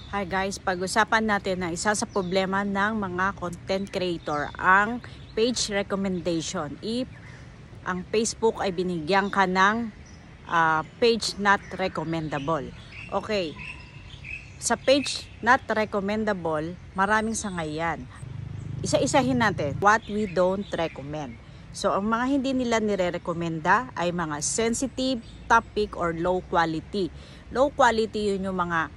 Hi guys, pag-usapan natin na isa sa problema ng mga content creator ang page recommendation. If ang Facebook ay binigyan ka ng page not recommendable. Okay, sa page not recommendable, maraming sangay yan. Isa-isahin natin what we don't recommend. So, ang mga hindi nila nire-recommenda ay mga sensitive topic or low quality. Low quality yun yung mga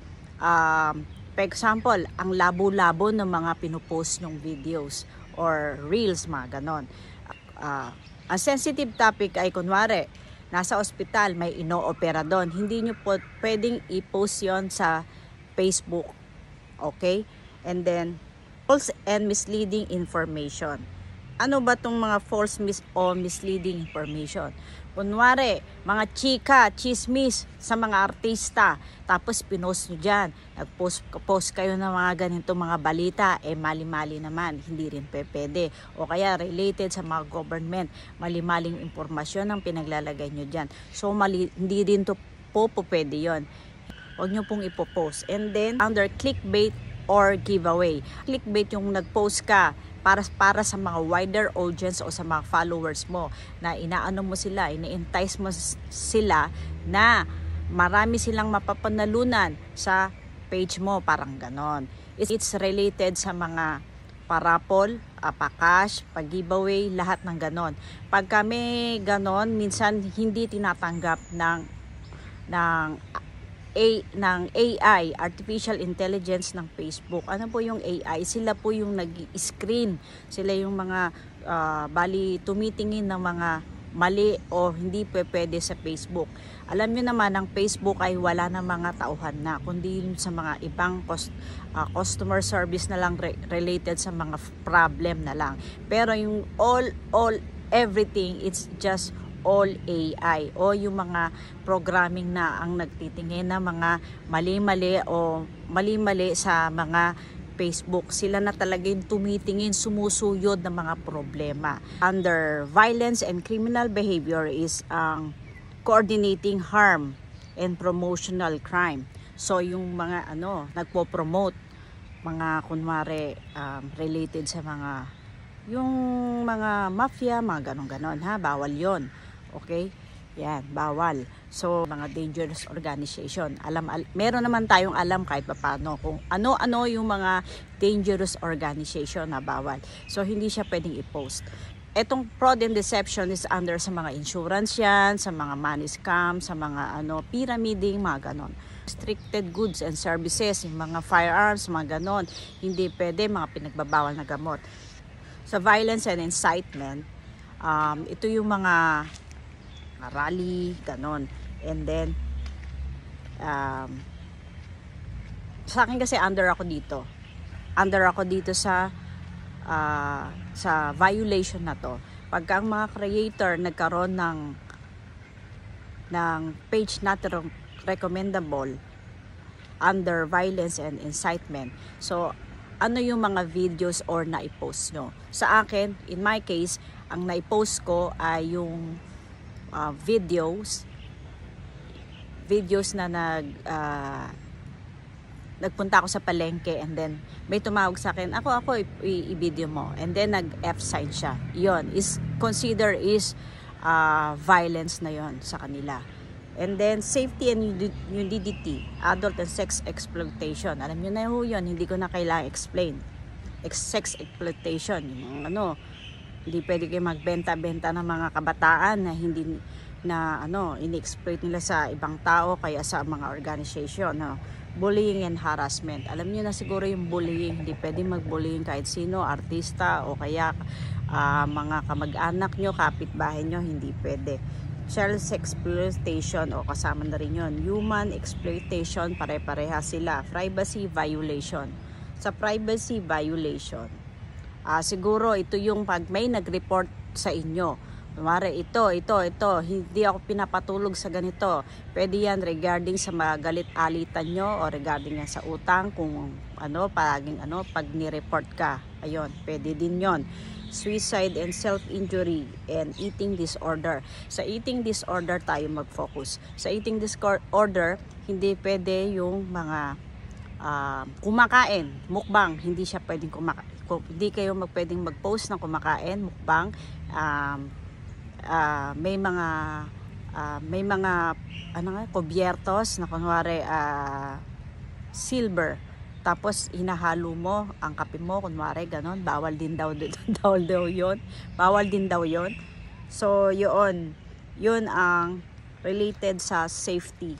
for example, ang labo-labo ng mga pinupost yung videos or reels, mga ganon. Ang sensitive topic ay kunwari, nasa ospital, may ino-opera doon. Hindi nyo po pwedeng i-post yon sa Facebook. Okay? And then, false and misleading information. Ano ba tong mga false o misleading information? Kunwari, mga chika, chismis sa mga artista, tapos pinost nyo dyan. Nag-post kayo ng mga ganito mga balita, mali-mali naman, hindi rin pwede. O kaya related sa mga government, mali-maling impormasyon ang pinaglalagay nyo dyan. So, hindi rin to po pwede yon. Huwag nyo pong ipopost. And then, under clickbait or giveaway. Clickbait yung nag-post ka para sa mga wider audience o sa mga followers mo na inaano mo sila, ini-entice mo sila na marami silang mapapanalunan sa page mo, parang ganon. It's related sa mga parapol, pakash, pag-giveaway, lahat ng ganon. Pag kami ganon, minsan hindi tinatanggap ng AI, Artificial Intelligence ng Facebook. Ano po yung AI? Sila po yung nag-screen. Sila yung mga tumitingin ng mga mali o hindi pwede sa Facebook. Alam niyo naman, ang Facebook ay wala na mga tauhan na, kundi sa mga ibang customer service na lang related sa mga problem na lang. Pero yung everything, it's just all AI o yung mga programming na ang nagtitingin na mga mali-mali sa mga Facebook. Sila na talaga yung tumitingin, sumusuyod ng mga problema. Under violence and criminal behavior is ang coordinating harm and promotional crime. So yung mga nagpo-promote mga kunwari related sa yung mga mafia, mga ganon-ganon ha, bawal yon. Okay? Yan, bawal. So, mga dangerous organization. Meron naman tayong alam kahit paano kung ano-ano yung mga dangerous organization na bawal. So, hindi siya pwedeng i-post. Etong fraud and deception is under sa mga insurance yan, sa mga money scam, sa mga pyramiding, mga ganon. Restricted goods and services, yung mga firearms, mga ganon. Hindi pwede, mga pinagbabawal na gamot. Sa violence and incitement, ito yung mga rally, ganon. And then, sa akin kasi under ako dito sa violation na to. Pagka ang mga creator nagkaroon ng page not recommendable under violence and incitement. So, ano yung mga videos or na-post nyo? Sa akin, in my case, ang na-post ko ay yung videos na nagpunta ako sa palengke and then may tumawag sa akin, ako i-video mo, and then nag-F sign siya. Yon is consider is violence na yon sa kanila. And then safety and nudity, adult and sex exploitation. Alam niyo na yun, hindi ko na kailangan explain. Sex exploitation, yung hindi pwede kayo magbenta-benta ng mga kabataan na hindi ini-exploit nila sa ibang tao kaya sa mga organization. Bullying and harassment. Alam niyo na siguro yung bullying, hindi pwede mag-bullying kahit sino, artista o kaya mga kamag-anak nyo, kapitbahay nyo, hindi pwede. Child exploitation o kasama na rin yun. Human exploitation, pare-pareha sila. Privacy violation. Sa privacy violation, siguro ito yung pag may nag-report sa inyo. Kumare, ito, hindi ako pinapatulog sa ganito. Pwede yan regarding sa mga galit-alitan nyo o regarding yan sa utang, kung pag ni-report ka. Ayun, pwede din yon. Suicide and self-injury and eating disorder. Sa eating disorder tayo mag-focus. Sa eating disorder, hindi pwede yung mga kumakain, mukbang, hindi siya pwedeng hindi kayo pwedeng mag-post ng kumakain, mukbang. May mga ano nga, kubyertos na kunwari silver, tapos hinahalo mo ang kape mo, kunwari ganon, bawal din daw bawal din daw yon. So yun ang related sa safety.